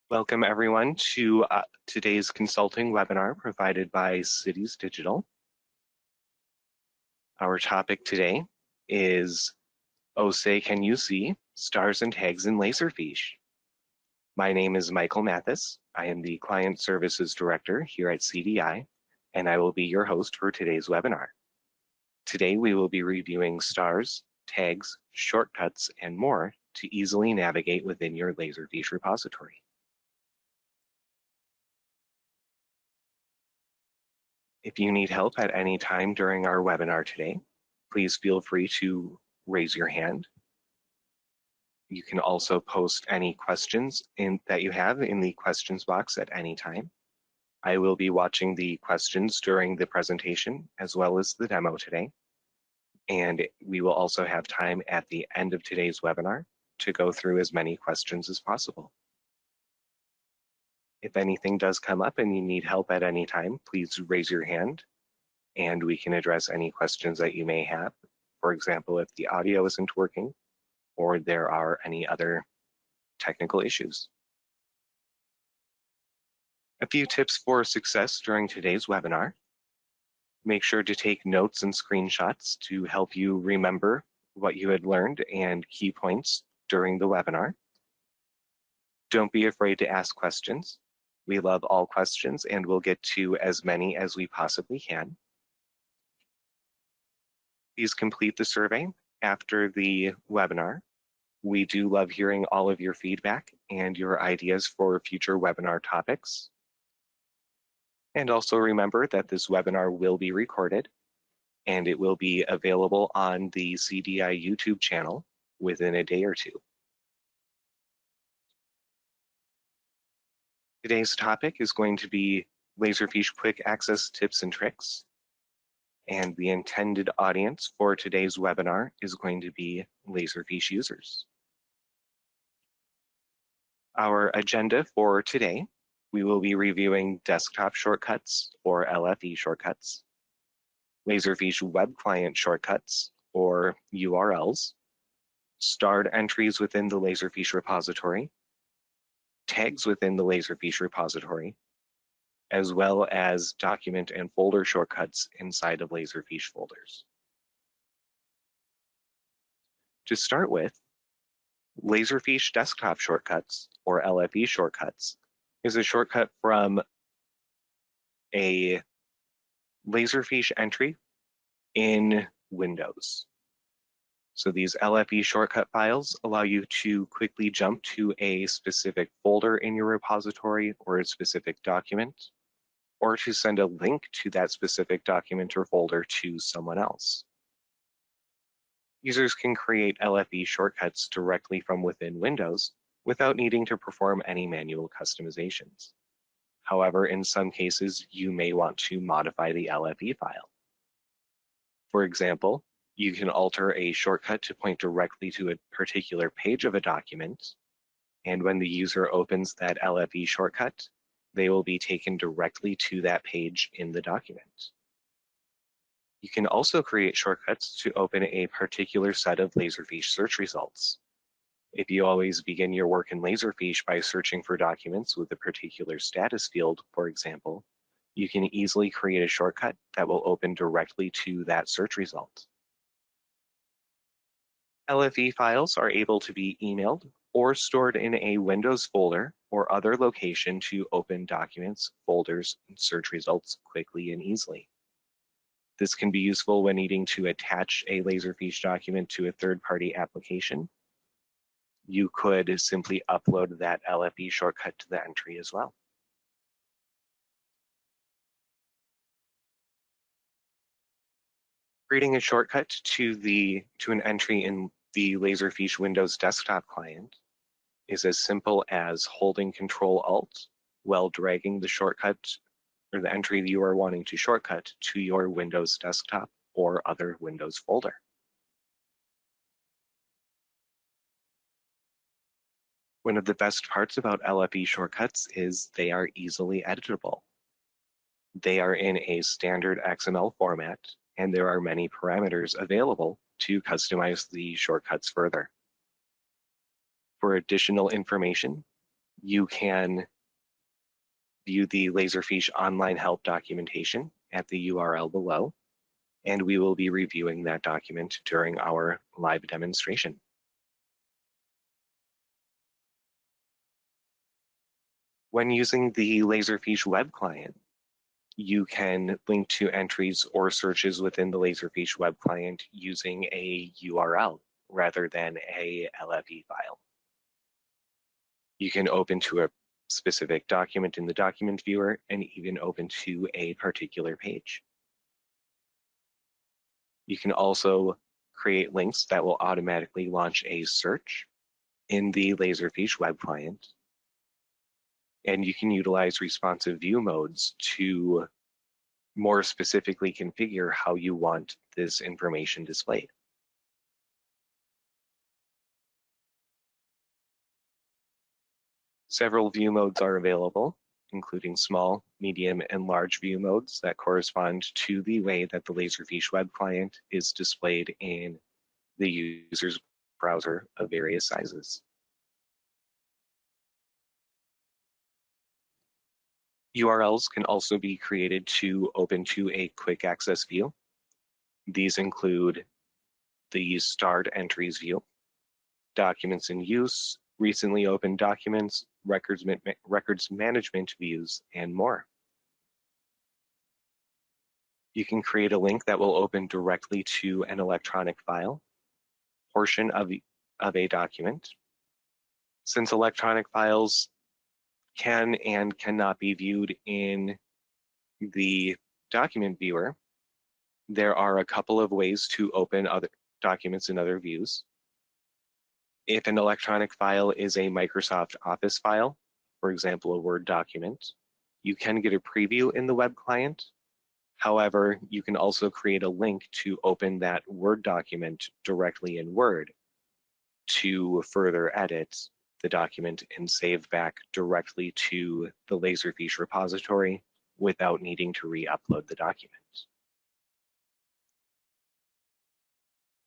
Welcome everyone to today's consulting webinar provided by Cities Digital. Our topic today is Oh Say Can You See? Stars and Tags in Laserfiche. My name is Michael Mathis. I am the Client Services Director here at CDI, and I will be your host for today's webinar. Today we will be reviewing stars, tags, shortcuts, and more to easily navigate within your Laserfiche repository. If you need help at any time during our webinar today, please feel free to raise your hand. You can also post any questions that you have in the questions box at any time. I will be watching the questions during the presentation as well as the demo today. And we will also have time at the end of today's webinar to go through as many questions as possible. If anything does come up and you need help at any time, please raise your hand and we can address any questions that you may have. For example, if the audio isn't working or there are any other technical issues. A few tips for success during today's webinar. Make sure to take notes and screenshots to help you remember what you had learned and key points during the webinar. Don't be afraid to ask questions. We love all questions and we'll get to as many as we possibly can. Please complete the survey after the webinar. We do love hearing all of your feedback and your ideas for future webinar topics. And also remember that this webinar will be recorded and it will be available on the CDI YouTube channel within a day or two. Today's topic is going to be Laserfiche Quick Access Tips and Tricks. And the intended audience for today's webinar is going to be Laserfiche users. Our agenda for today, we will be reviewing desktop shortcuts or LFE shortcuts, Laserfiche web client shortcuts or URLs, starred entries within the Laserfiche repository, tags within the Laserfiche repository, as well as document and folder shortcuts inside of Laserfiche folders. To start with, Laserfiche desktop shortcuts, or LFE shortcuts, is a shortcut from a Laserfiche entry in Windows. So these LFE shortcut files allow you to quickly jump to a specific folder in your repository or a specific document, or to send a link to that specific document or folder to someone else. Users can create LFE shortcuts directly from within Windows without needing to perform any manual customizations. However, in some cases, you may want to modify the LFE file. For example, you can alter a shortcut to point directly to a particular page of a document, and when the user opens that LFE shortcut, they will be taken directly to that page in the document. You can also create shortcuts to open a particular set of Laserfiche search results. If you always begin your work in Laserfiche by searching for documents with a particular status field, for example, you can easily create a shortcut that will open directly to that search result. LFE files are able to be emailed or stored in a Windows folder or other location to open documents, folders, and search results quickly and easily. This can be useful when needing to attach a Laserfiche document to a third-party application. You could simply upload that LFE shortcut to the entry as well. Creating a shortcut to an entry in the Laserfiche Windows desktop client is as simple as holding Control-Alt while dragging the shortcut or the entry that you are wanting to shortcut to your Windows desktop or other Windows folder. One of the best parts about LFE shortcuts is they are easily editable. They are in a standard XML format, and there are many parameters available to customize the shortcuts further. For additional information, You can view the Laserfiche online help documentation at the URL below, and we will be reviewing that document during our live demonstration. When using the Laserfiche web client, you can link to entries or searches within the Laserfiche web client using a URL rather than a LFE file. You can open to a specific document in the document viewer and even open to a particular page. You can also create links that will automatically launch a search in the Laserfiche web client. And you can utilize responsive view modes to more specifically configure how you want this information displayed. Several view modes are available, including small, medium, and large view modes that correspond to the way that the Laserfiche web client is displayed in the user's browser of various sizes. URLs can also be created to open to a quick access view. These include the starred entries view, documents in use, recently opened documents, records management views, and more. You can create a link that will open directly to an electronic file, portion of a document. Since electronic files can and cannot be viewed in the document viewer, there are a couple of ways to open other documents in other views. If an electronic file is a Microsoft Office file, for example, a Word document, you can get a preview in the web client. However, you can also create a link to open that Word document directly in Word to further edit the document and save back directly to the Laserfiche repository without needing to re-upload the document.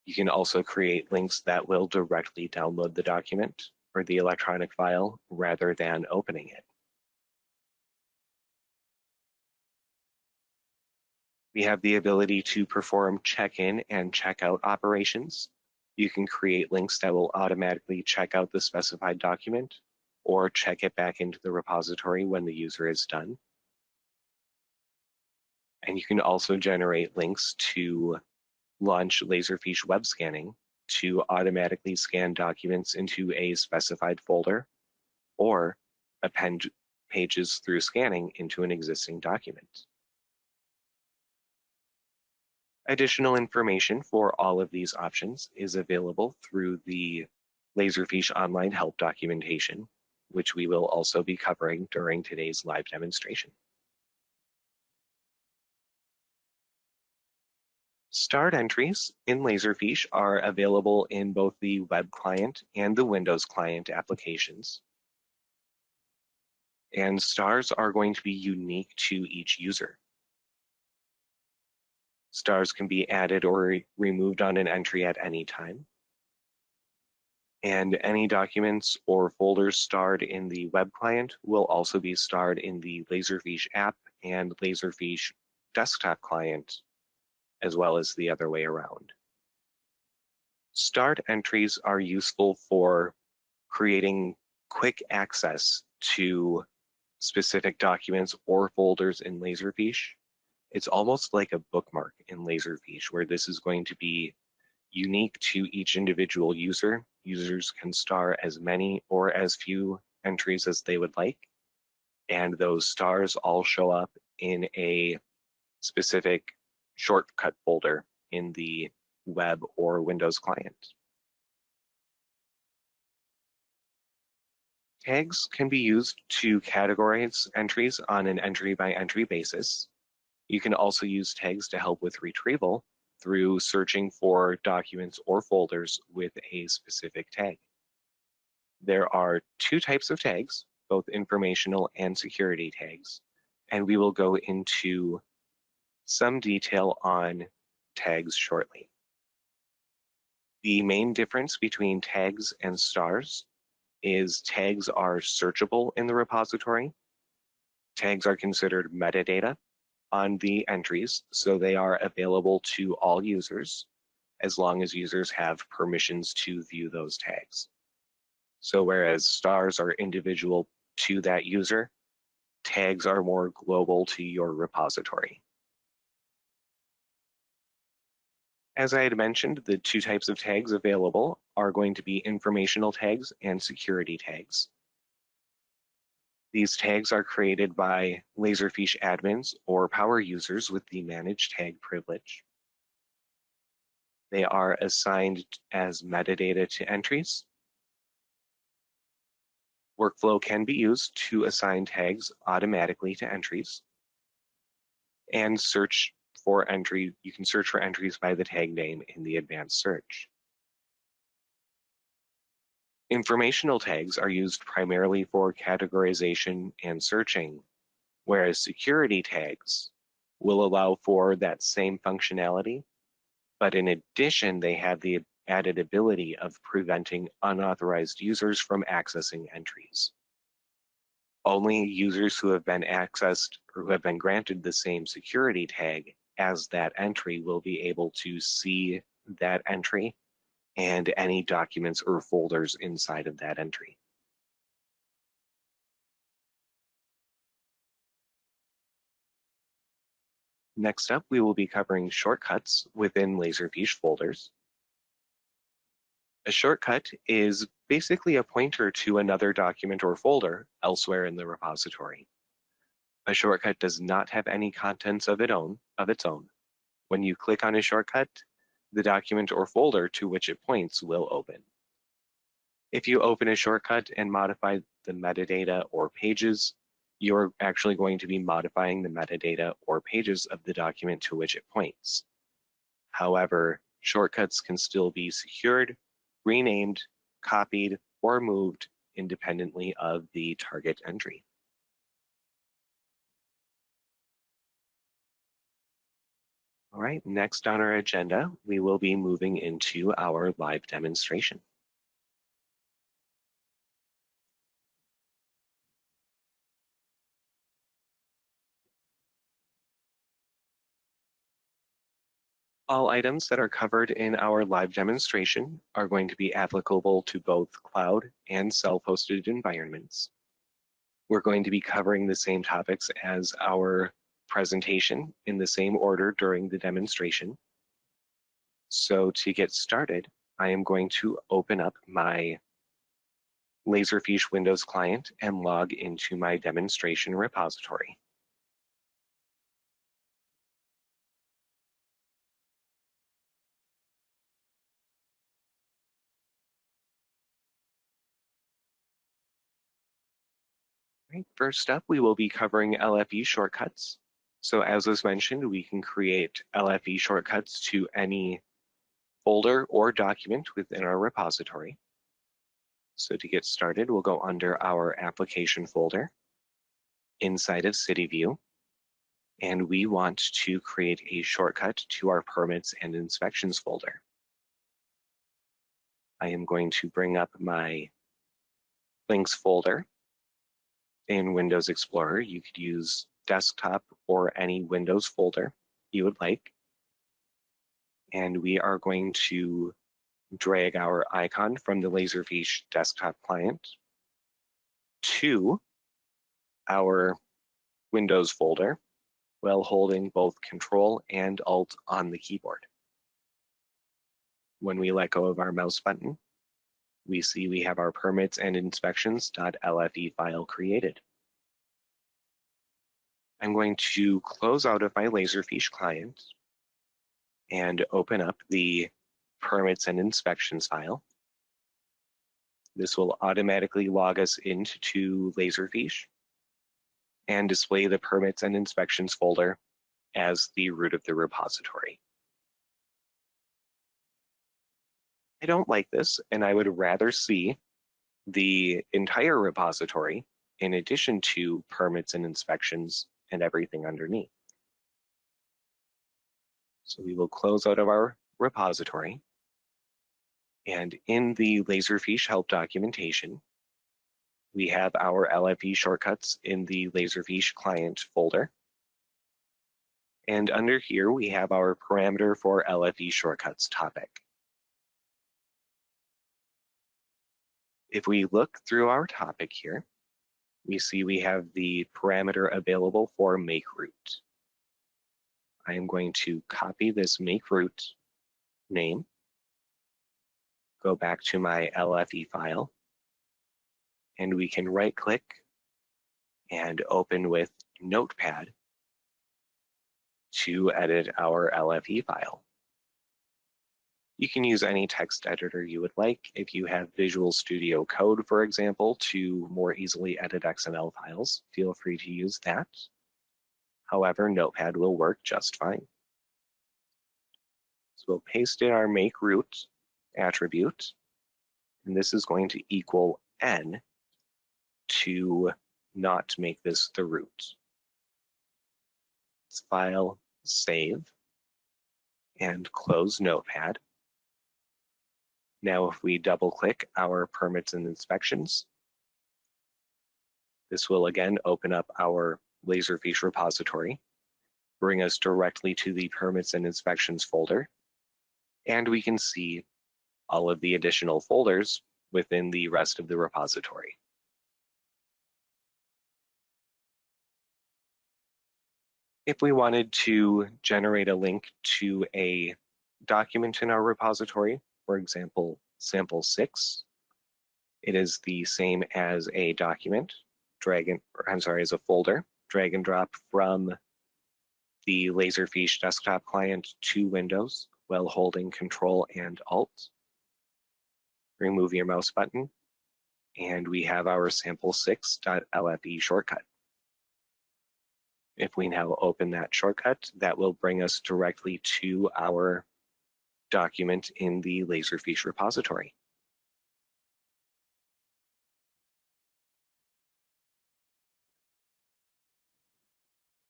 You can also create links that will directly download the document or the electronic file rather than opening it. We have the ability to perform check-in and check-out operations. You can create links that will automatically check out the specified document or check it back into the repository when the user is done. And you can also generate links to launch Laserfiche web scanning to automatically scan documents into a specified folder or append pages through scanning into an existing document. Additional information for all of these options is available through the Laserfiche online help documentation, which we will also be covering during today's live demonstration. Starred entries in Laserfiche are available in both the web client and the Windows client applications. And stars are going to be unique to each user. Stars can be added or removed on an entry at any time. And any documents or folders starred in the web client will also be starred in the Laserfiche app and Laserfiche desktop client, as well as the other way around. Starred entries are useful for creating quick access to specific documents or folders in Laserfiche. It's almost like a bookmark in Laserfiche, where this is going to be unique to each individual user. Users can star as many or as few entries as they would like, and those stars all show up in a specific shortcut folder in the web or Windows client. Tags can be used to categorize entries on an entry-by-entry basis. You can also use tags to help with retrieval through searching for documents or folders with a specific tag. There are two types of tags, both informational and security tags, and we will go into some detail on tags shortly. The main difference between tags and stars is tags are searchable in the repository. Tags are considered metadata on the entries, so they are available to all users as long as users have permissions to view those tags. So whereas stars are individual to that user, tags are more global to your repository. As I had mentioned, the two types of tags available are going to be informational tags and security tags. These tags are created by Laserfiche admins or power users with the managed tag privilege. They are assigned as metadata to entries. Workflow can be used to assign tags automatically to entries. And search for entry, you can search for entries by the tag name in the advanced search. Informational tags are used primarily for categorization and searching, whereas security tags will allow for that same functionality, but in addition, they have the added ability of preventing unauthorized users from accessing entries. Only users who have been accessed or who have been granted the same security tag as that entry will be able to see that entry and any documents or folders inside of that entry. Next up, we will be covering shortcuts within Laserfiche folders. A shortcut is basically a pointer to another document or folder elsewhere in the repository. A shortcut does not have any contents of its own. When you click on a shortcut, the document or folder to which it points will open. If you open a shortcut and modify the metadata or pages, you're actually going to be modifying the metadata or pages of the document to which it points. However, shortcuts can still be secured, renamed, copied, or moved independently of the target entry. All right, next on our agenda, we will be moving into our live demonstration. All items that are covered in our live demonstration are going to be applicable to both cloud and self-hosted environments. We're going to be covering the same topics as our presentation in the same order during the demonstration. So to get started, I am going to open up my Laserfiche Windows client and log into my demonstration repository. Right, first up, we will be covering LFE shortcuts. So as was mentioned, we can create LFE shortcuts to any folder or document within our repository. So to get started, we'll go under our application folder inside of CityView, and we want to create a shortcut to our permits and inspections folder. I am going to bring up my links folder in Windows Explorer. You could use desktop or any Windows folder you would like. And we are going to drag our icon from the Laserfiche desktop client to our Windows folder while holding both Control and Alt on the keyboard. When we let go of our mouse button, we see we have our permits and inspections.lfe file created. I'm going to close out of my Laserfiche client and open up the permits and inspections file. This will automatically log us into Laserfiche and display the permits and inspections folder as the root of the repository. I don't like this, and I would rather see the entire repository in addition to permits and inspections and everything underneath. So we will close out of our repository. And in the Laserfiche help documentation, we have our LFE shortcuts in the Laserfiche client folder. And under here, we have our parameter for LFE shortcuts topic. If we look through our topic here, we see we have the parameter available for make root. I am going to copy this make root name, go back to my LFE file, and we can right click and open with Notepad to edit our LFE file. You can use any text editor you would like. If you have Visual Studio Code, for example, to more easily edit XML files, feel free to use that. However, Notepad will work just fine. So we'll paste in our make root attribute, and this is going to equal n to not make this the root. Let's file, save, and close Notepad. Now if we double click our permits and inspections, this will again open up our Laserfiche repository, bring us directly to the permits and inspections folder, and we can see all of the additional folders within the rest of the repository. If we wanted to generate a link to a document in our repository, for example, sample 6, it is the same as a document, as a folder, drag and drop from the Laserfiche desktop client to Windows while holding Control and Alt. Remove your mouse button, and we have our sample6.lfe shortcut. If we now open that shortcut, that will bring us directly to our document in the Laserfiche repository.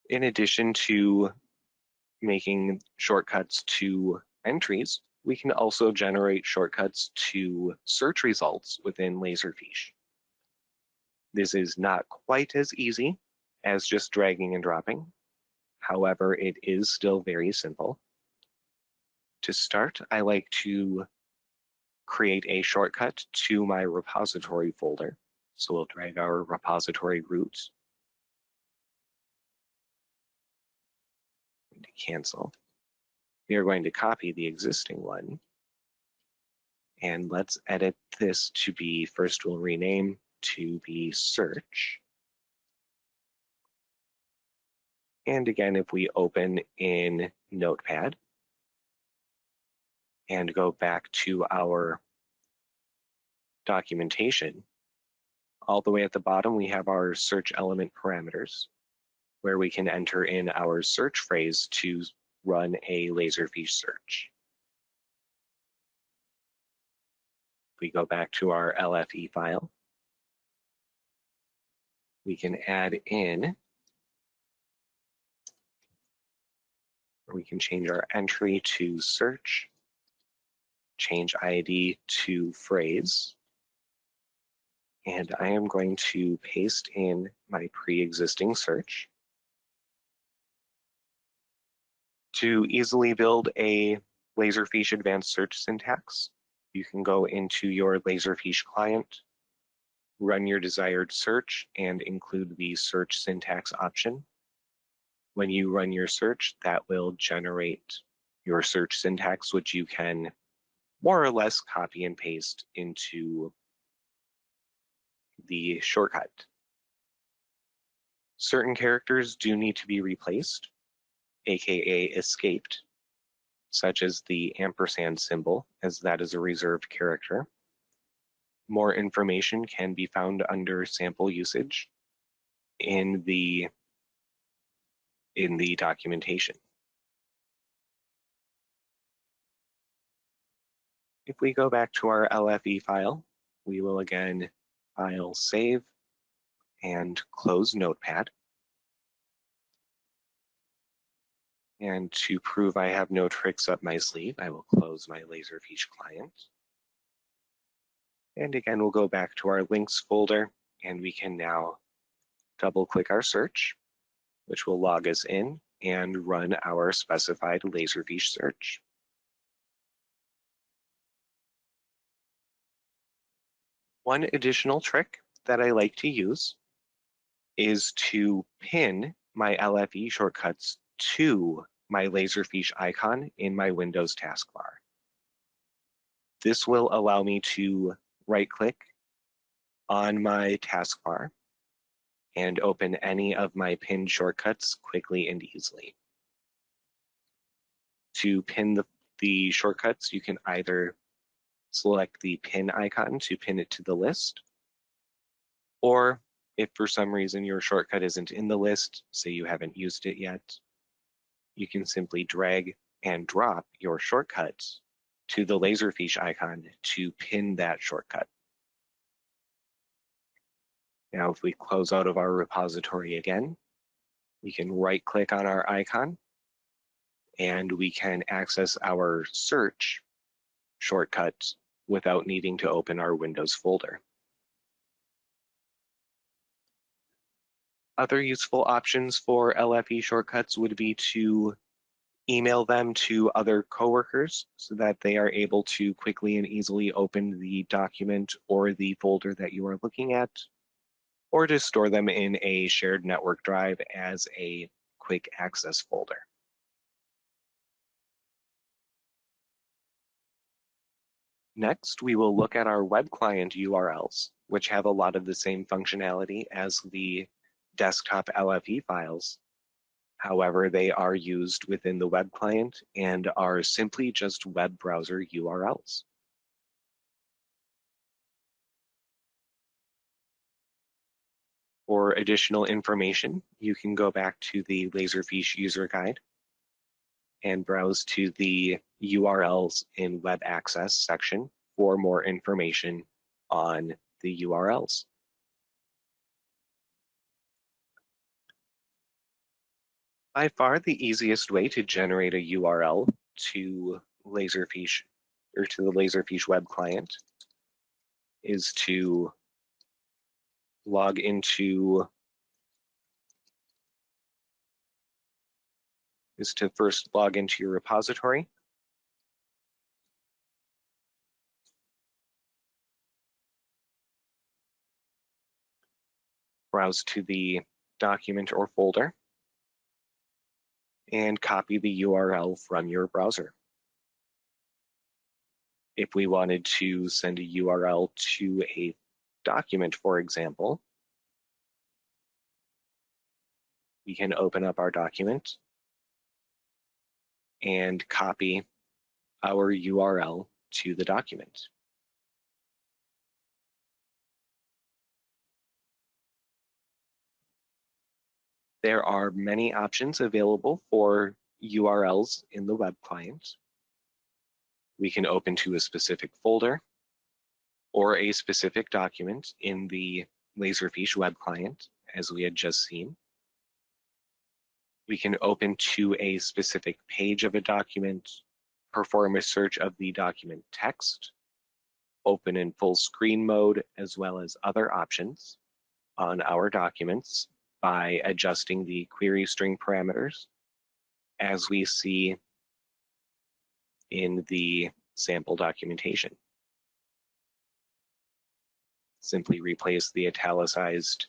In addition to making shortcuts to entries, we can also generate shortcuts to search results within Laserfiche. This is not quite as easy as just dragging and dropping. However, it is still very simple. To start, I like to create a shortcut to my repository folder. So we'll drag our repository root into cancel. We are going to copy the existing one. And let's edit this to be, first we'll rename to be search. And again, if we open in Notepad and go back to our documentation, all the way at the bottom, we have our search element parameters, where we can enter in our search phrase to run a Laserfiche search. If we go back to our LFE file, we can add in, or we can change our entry to search, change ID to phrase, and I am going to paste in my pre-existing search. To easily build a Laserfiche advanced search syntax, you can go into your Laserfiche client, run your desired search, and include the search syntax option. When you run your search, that will generate your search syntax, which you can more or less copy and paste into the shortcut. Certain characters do need to be replaced, aka escaped, such as the ampersand symbol, as that is a reserved character. More information can be found under sample usage in the documentation. If we go back to our LFE file, we will again file, save, and close Notepad. And to prove I have no tricks up my sleeve, I will close my Laserfiche client. And again, we'll go back to our links folder and we can now double-click our search, which will log us in and run our specified Laserfiche search. One additional trick that I like to use is to pin my LFE shortcuts to my Laserfiche icon in my Windows taskbar. This will allow me to right-click on my taskbar and open any of my pinned shortcuts quickly and easily. To pin the shortcuts, you can either select the pin icon to pin it to the list, or if for some reason your shortcut isn't in the list, say you haven't used it yet, you can simply drag and drop your shortcut to the Laserfiche icon to pin that shortcut. Now, if we close out of our repository again, we can right-click on our icon and we can access our search shortcut without needing to open our Windows folder. Other useful options for LFE shortcuts would be to email them to other coworkers so that they are able to quickly and easily open the document or the folder that you are looking at, or to store them in a shared network drive as a quick access folder. Next, we will look at our web client URLs, which have a lot of the same functionality as the desktop LFE files. However, they are used within the web client and are simply just web browser URLs. For additional information, you can go back to the Laserfiche user guide and browse to the URLs in web access section for more information on the URLs. By far the easiest way to generate a URL to Laserfiche or to the Laserfiche web client is to first log into your repository. Browse to the document or folder and copy the URL from your browser. If we wanted to send a URL to a document, for example, we can open up our document and copy our URL to the document. There are many options available for URLs in the web client. We can open to a specific folder or a specific document in the Laserfiche web client, as we had just seen. We can open to a specific page of a document, perform a search of the document text, open in full screen mode, as well as other options on our documents by adjusting the query string parameters, as we see in the sample documentation. Simply replace the italicized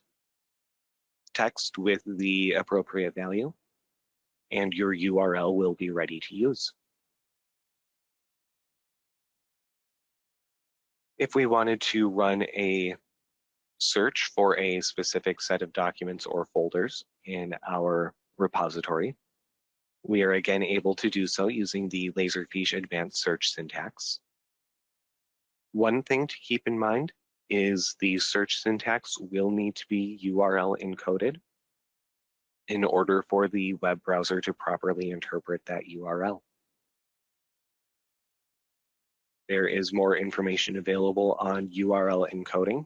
text with the appropriate value, and your URL will be ready to use. If we wanted to run a search for a specific set of documents or folders in our repository, we are again able to do so using the Laserfiche advanced search syntax. One thing to keep in mind is the search syntax will need to be URL encoded in order for the web browser to properly interpret that URL. There is more information available on URL encoding.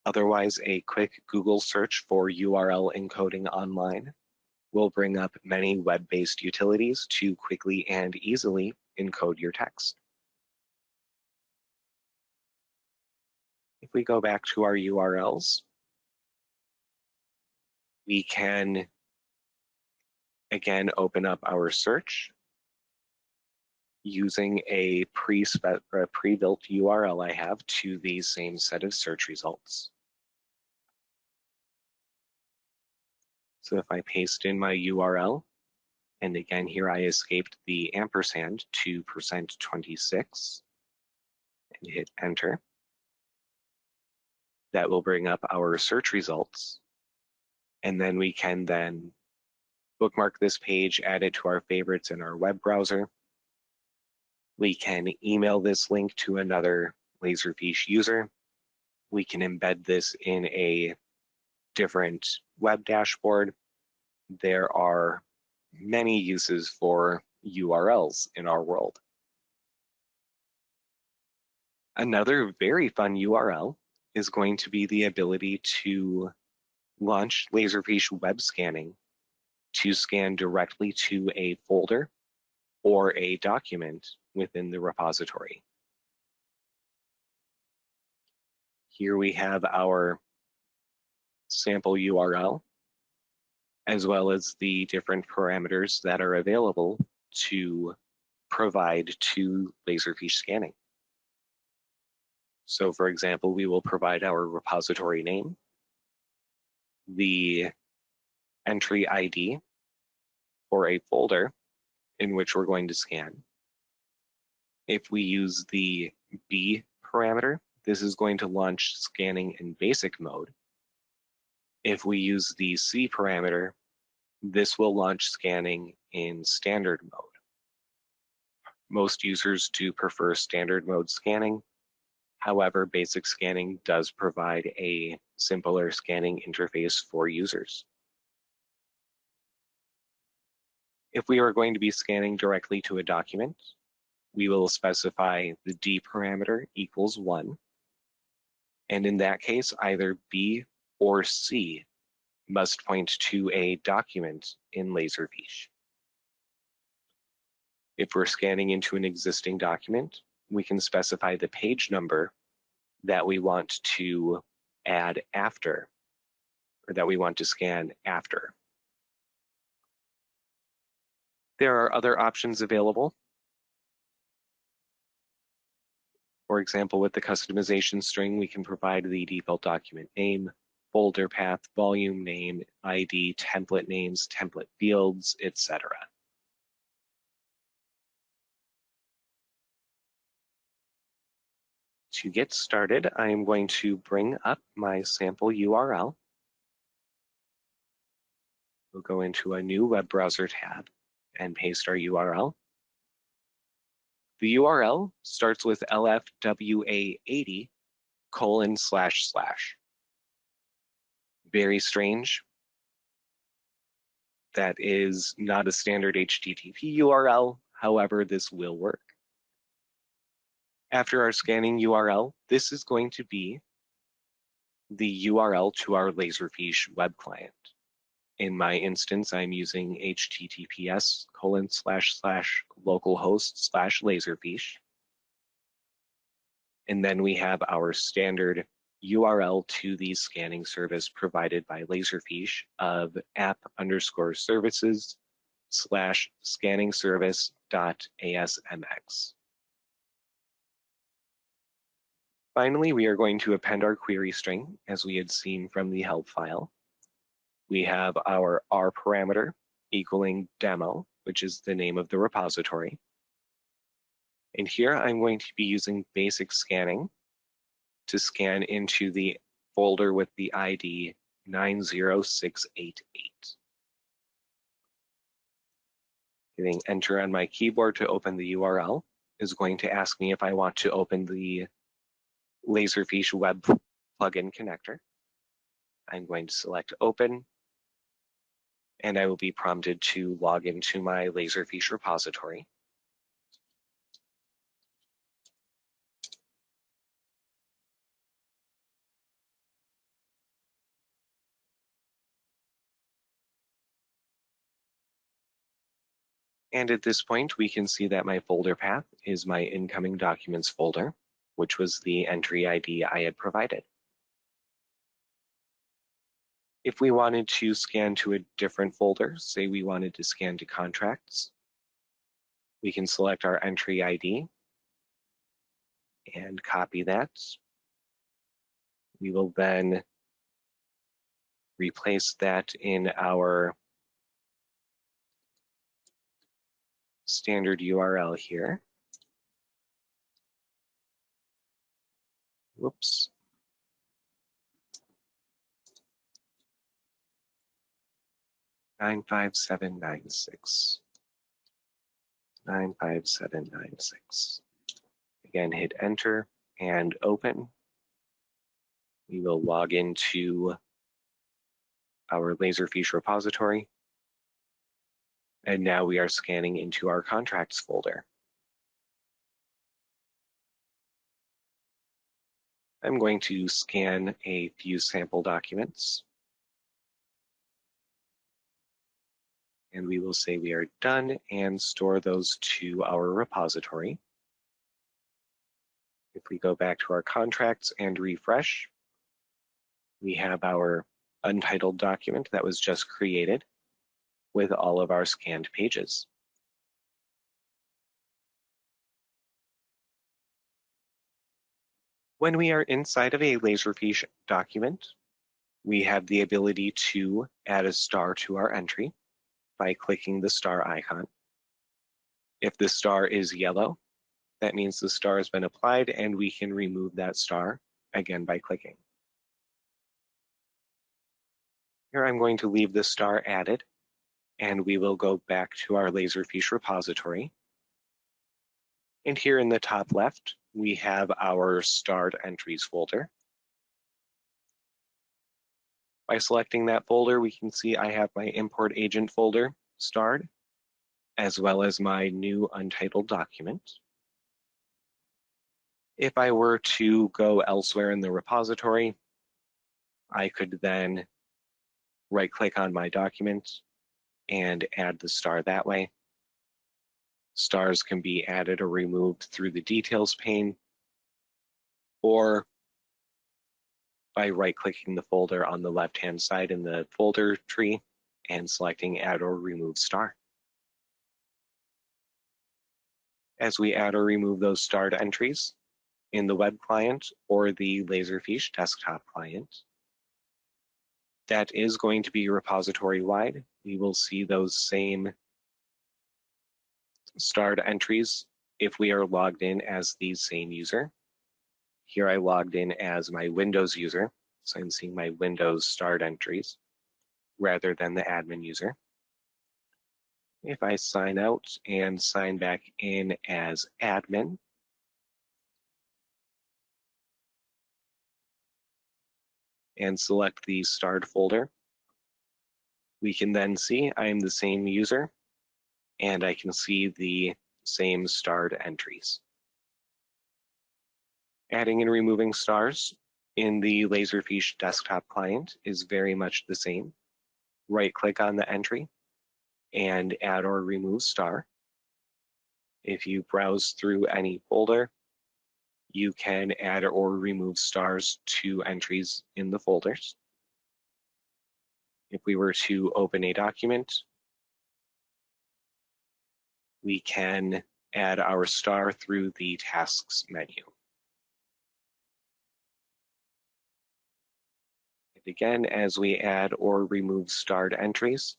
Otherwise, a quick Google search for URL encoding online will bring up many web-based utilities to quickly and easily encode your text. If we go back to our URLs, we can again open up our search using a pre-built URL I have to the same set of search results. So if I paste in my URL, and again here I escaped the ampersand to %26 and hit enter, that will bring up our search results. And then we can then bookmark this page, add it to our favorites in our web browser. We can email this link to another Laserfiche user. We can embed this in a different web dashboard. There are many uses for URLs in our world. Another very fun URL is going to be the ability to launch Laserfiche web scanning to scan directly to a folder or a document within the repository. Here we have our sample URL, as well as the different parameters that are available to provide to Laserfiche scanning. So for example, we will provide our repository name, the entry ID for a folder in which we're going to scan. If we use the B parameter, this is going to launch scanning in basic mode. If we use the C parameter, this will launch scanning in standard mode. Most users do prefer standard mode scanning. However, basic scanning does provide a simpler scanning interface for users. If we are going to be scanning directly to a document, we will specify the D parameter equals 1. And in that case, either B or C must point to a document in Laserfiche. If we're scanning into an existing document, we can specify the page number that we want to add after, or that we want to scan after. There are other options available. For example, with the customization string, we can provide the default document name, folder path, volume name, ID, template names, template fields, etc. To get started, I am going to bring up my sample URL. We'll go into a new web browser tab and paste our URL. The URL starts with LFWA80://. Very strange. That is not a standard HTTP URL. However, this will work. After our scanning URL, this is going to be the URL to our Laserfiche web client. In my instance, I'm using https://localhost/Laserfiche. And then we have our standard URL to the scanning service provided by Laserfiche of app_services/scanning-service.asmx. Finally, we are going to append our query string as we had seen from the help file. We have our R parameter equaling demo, which is the name of the repository. And here I'm going to be using basic scanning to scan into the folder with the ID 90688. Hitting enter on my keyboard to open the URL is going to ask me if I want to open the Laserfiche web plugin connector. I'm going to select open, and I will be prompted to log into my Laserfiche repository. And at this point, we can see that my folder path is my incoming documents folder. which was the entry ID I had provided. If we wanted to scan to a different folder, say we wanted to scan to contracts, we can select our entry ID and copy that. We will then replace that in our standard URL here. Whoops. (95796). 95796. Again, hit enter and open. We will log into our Laserfiche repository. And now we are scanning into our contracts folder. I'm going to scan a few sample documents. And we will say we are done and store those to our repository. If we go back to our contracts and refresh, we have our untitled document that was just created with all of our scanned pages. When we are inside of a Laserfiche document, we have the ability to add a star to our entry by clicking the star icon. If the star is yellow, that means the star has been applied and we can remove that star again by clicking. Here I'm going to leave the star added and we will go back to our Laserfiche repository. And here in the top left, we have our starred entries folder. By selecting that folder, we can see I have my import agent folder starred, as well as my new untitled document. If I were to go elsewhere in the repository, I could then right-click on my document and add the star that way. Stars can be added or removed through the details pane, or by right-clicking the folder on the left-hand side in the folder tree and selecting Add or Remove Star. As we add or remove those starred entries in the web client or the Laserfiche desktop client, that is going to be repository-wide. We will see those same starred entries if we are logged in as the same user. Here I logged in as my Windows user, so I'm seeing my Windows starred entries rather than the admin user. If I sign out and sign back in as admin, and select the starred folder, we can then see I am the same user and I can see the same starred entries. Adding and removing stars in the Laserfiche desktop client is very much the same. Right-click on the entry and add or remove star. If you browse through any folder, you can add or remove stars to entries in the folders. If we were to open a document, we can add our star through the tasks menu. And again, as we add or remove starred entries,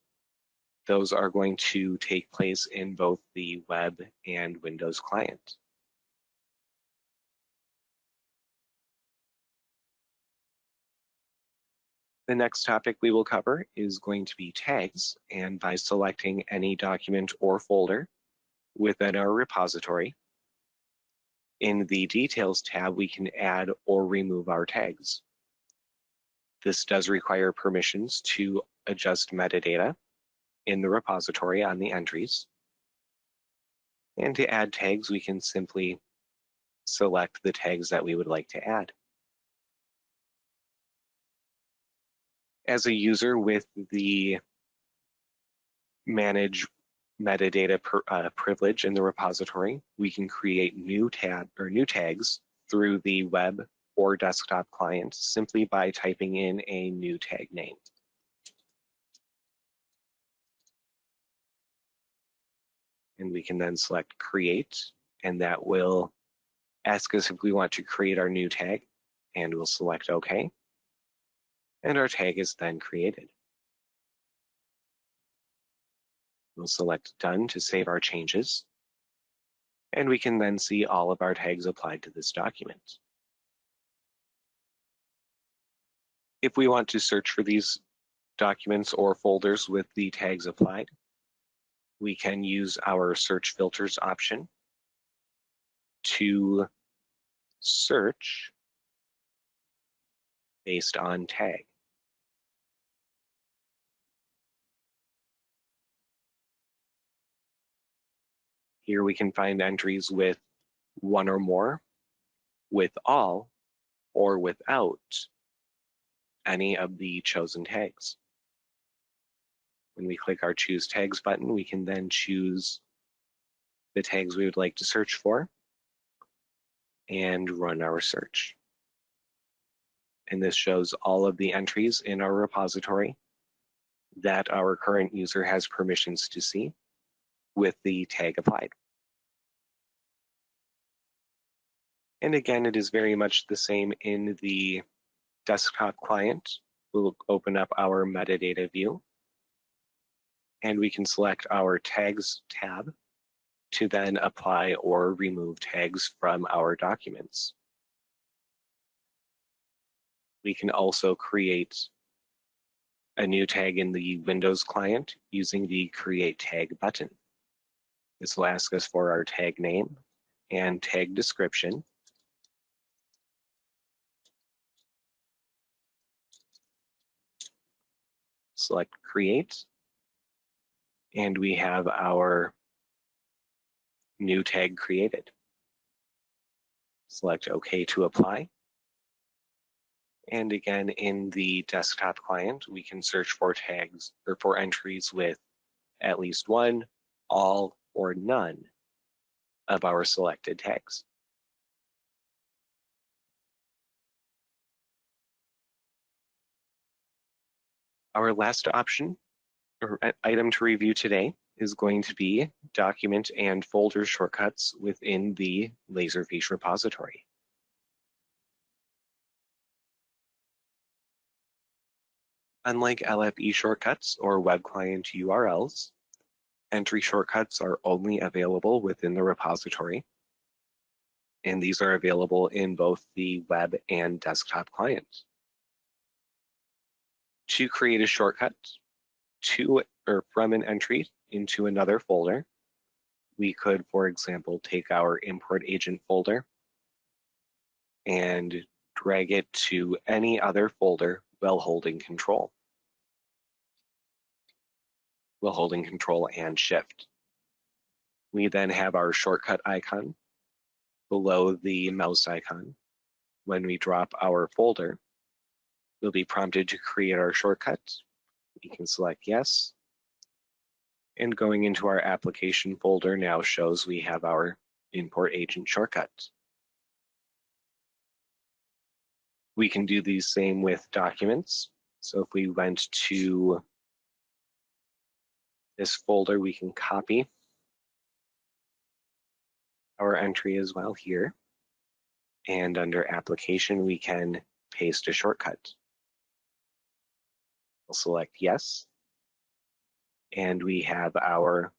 those are going to take place in both the web and Windows client. The next topic we will cover is going to be tags, and by selecting any document or folder within our repository, in the Details tab, we can add or remove our tags. This does require permissions to adjust metadata in the repository on the entries. And to add tags, we can simply select the tags that we would like to add. As a user with the Manage Metadata privilege in the repository, we can create new tags through the web or desktop client simply by typing in a new tag name. And we can then select create, and that will ask us if we want to create our new tag, and we'll select OK. And our tag is then created. We'll select Done to save our changes. And we can then see all of our tags applied to this document. If we want to search for these documents or folders with the tags applied, we can use our search filters option to search based on tag. Here we can find entries with one or more, with all, or without any of the chosen tags. When we click our Choose Tags button, we can then choose the tags we would like to search for and run our search. And this shows all of the entries in our repository that our current user has permissions to see with the tag applied. And again, it is very much the same in the desktop client. We'll open up our metadata view, and we can select our Tags tab to then apply or remove tags from our documents. We can also create a new tag in the Windows client using the Create Tag button. This will ask us for our tag name and tag description. Select Create, and we have our new tag created. Select OK to apply. And again, in the desktop client, we can search for tags or for entries with at least one, all, or none of our selected tags. Our last option or item to review today is going to be document and folder shortcuts within the Laserfiche repository. Unlike LFE shortcuts or web client URLs, entry shortcuts are only available within the repository, and these are available in both the web and desktop clients. To create a shortcut to or from an entry into another folder, we could, for example, take our import agent folder and drag it to any other folder while holding Control and Shift. We then have our shortcut icon below the mouse icon. When we drop our folder, we'll be prompted to create our shortcut. We can select Yes. And going into our application folder now shows we have our import agent shortcut. We can do the same with documents. So if we went to this folder, we can copy our entry as well here. And under application, we can paste a shortcut. We'll select Yes. And we have our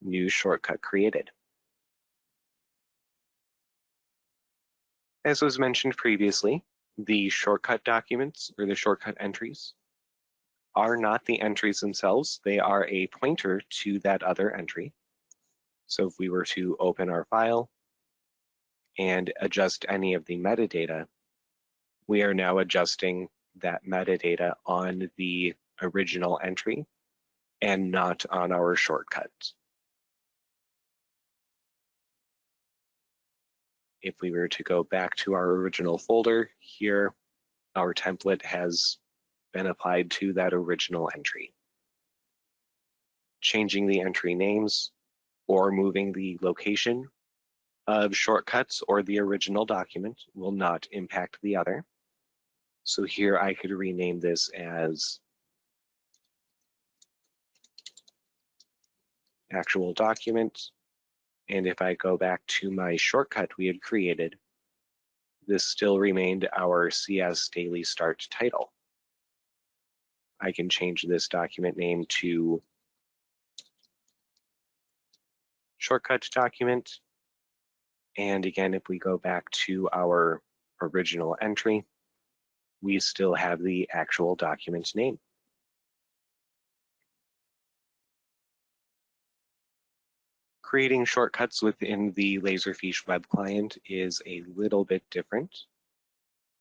new shortcut created. As was mentioned previously, the shortcut documents or the shortcut entries are not the entries themselves. They are a pointer to that other entry. So if we were to open our file and adjust any of the metadata, we are now adjusting that metadata on the original entry and not on our shortcut. If we were to go back to our original folder, here our template has been applied to that original entry. Changing the entry names or moving the location of shortcuts or the original document will not impact the other. So here I could rename this as actual document. And if I go back to my shortcut we had created, this still remained our CS Daily Start title. I can change this document name to shortcut document. And again, if we go back to our original entry, we still have the actual document name. Creating shortcuts within the Laserfiche web client is a little bit different.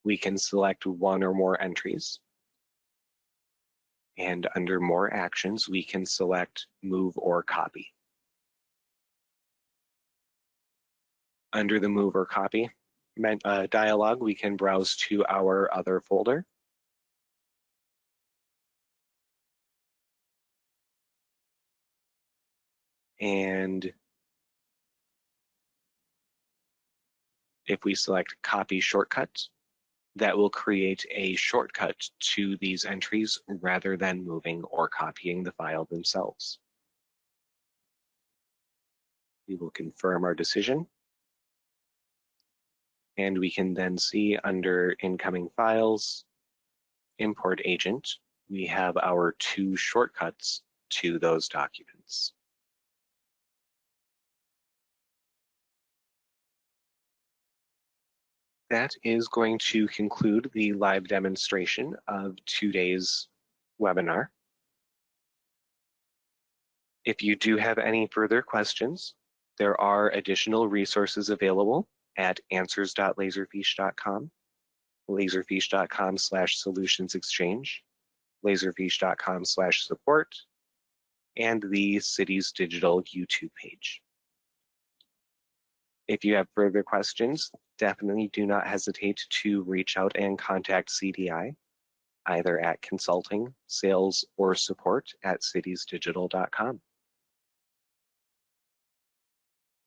We can select one or more entries. And under more actions, we can select move or copy. Under the move or copy dialog, we can browse to our other folder. And if we select copy shortcut, that will create a shortcut to these entries rather than moving or copying the file themselves. We will confirm our decision. And we can then see under incoming files, import agent, we have our 2 shortcuts to those documents. That is going to conclude the live demonstration of today's webinar. If you do have any further questions, there are additional resources available at answers.laserfiche.com, laserfiche.com/solutions-exchange, laserfiche.com/support, and the Cities Digital YouTube page. If you have further questions, definitely do not hesitate to reach out and contact CDI, either at consulting, sales, or support at citiesdigital.com.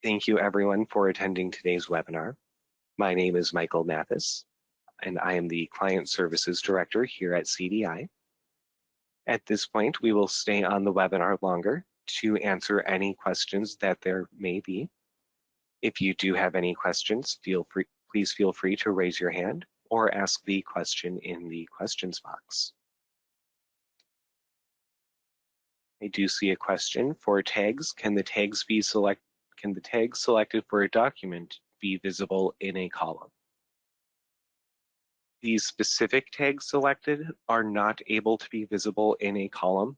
Thank you everyone for attending today's webinar. My name is Michael Mathis, and I am the Client Services Director here at CDI. At this point, we will stay on the webinar longer to answer any questions that there may be. If you do have any questions, please feel free to raise your hand or ask the question in the questions box. I do see a question for tags. Can the tags selected for a document be visible in a column? The specific tags selected are not able to be visible in a column.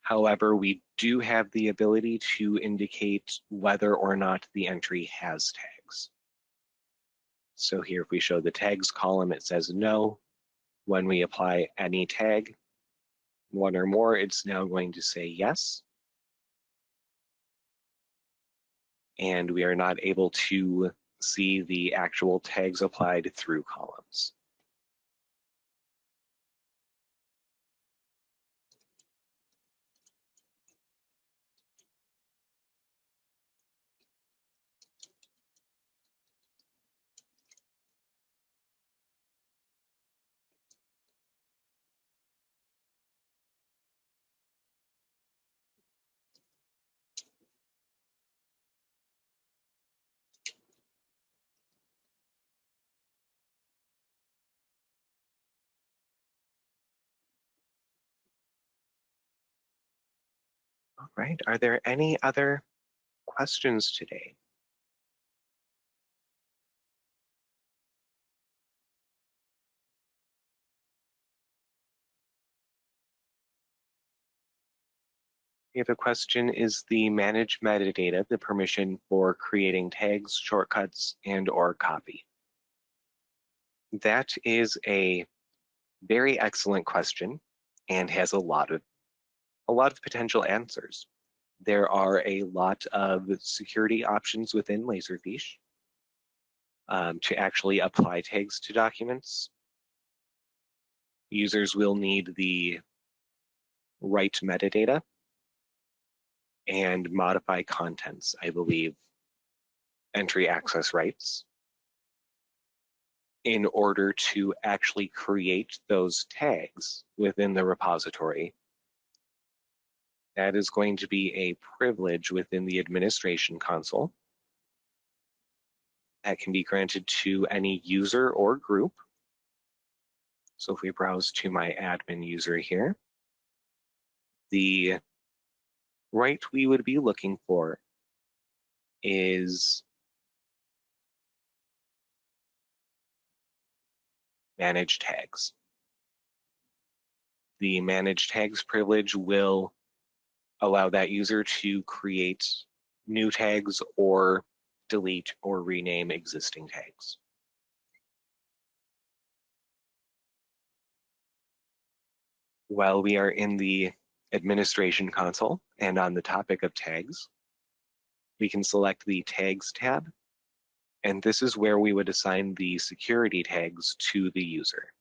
However, we do have the ability to indicate whether or not the entry has tags. So here, if we show the tags column, it says no. When we apply any tag, one or more, it's now going to say yes. And we are not able to see the actual tags applied through columns. All right, are there any other questions today? We have a question, is the manage metadata the permission for creating tags, shortcuts, and or copy? That is a very excellent question and has a lot of potential answers. There are a lot of security options within Laserfiche to actually apply tags to documents. Users will need the right metadata and modify contents, I believe, entry access rights in order to actually create those tags within the repository. That is going to be a privilege within the administration console that can be granted to any user or group. So if we browse to my admin user here, the right we would be looking for is manage tags. The manage tags privilege will allow that user to create new tags or delete or rename existing tags. While we are in the administration console and on the topic of tags, we can select the Tags tab, and this is where we would assign the security tags to the user.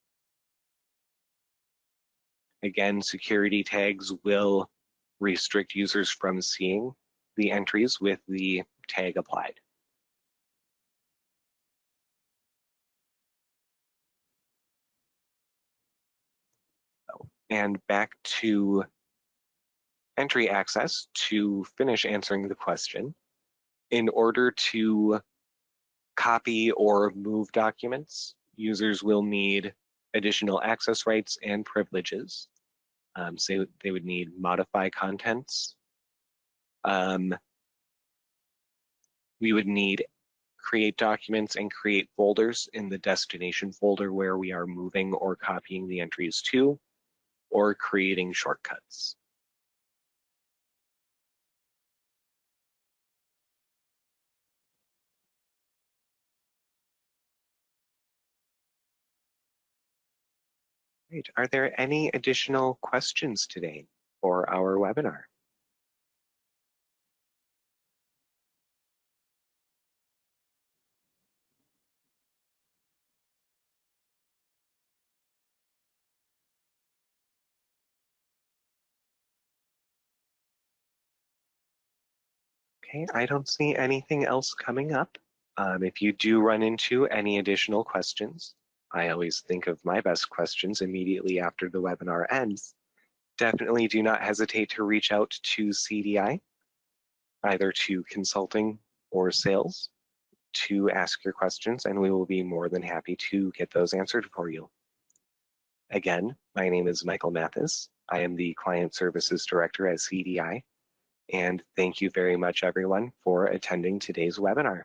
Again, security tags will restrict users from seeing the entries with the tag applied. And back to entry access to finish answering the question. In order to copy or move documents, users will need additional access rights and privileges. So they would need modify contents. We would need create documents and create folders in the destination folder where we are moving or copying the entries to, or creating shortcuts. Great. Are there any additional questions today for our webinar? Okay, I don't see anything else coming up. If you do run into any additional questions, I always think of my best questions immediately after the webinar ends. Definitely do not hesitate to reach out to CDI, either to consulting or sales, to ask your questions, and we will be more than happy to get those answered for you. Again, my name is Michael Mathis. I am the Client Services Director at CDI, and thank you very much, everyone, for attending today's webinar.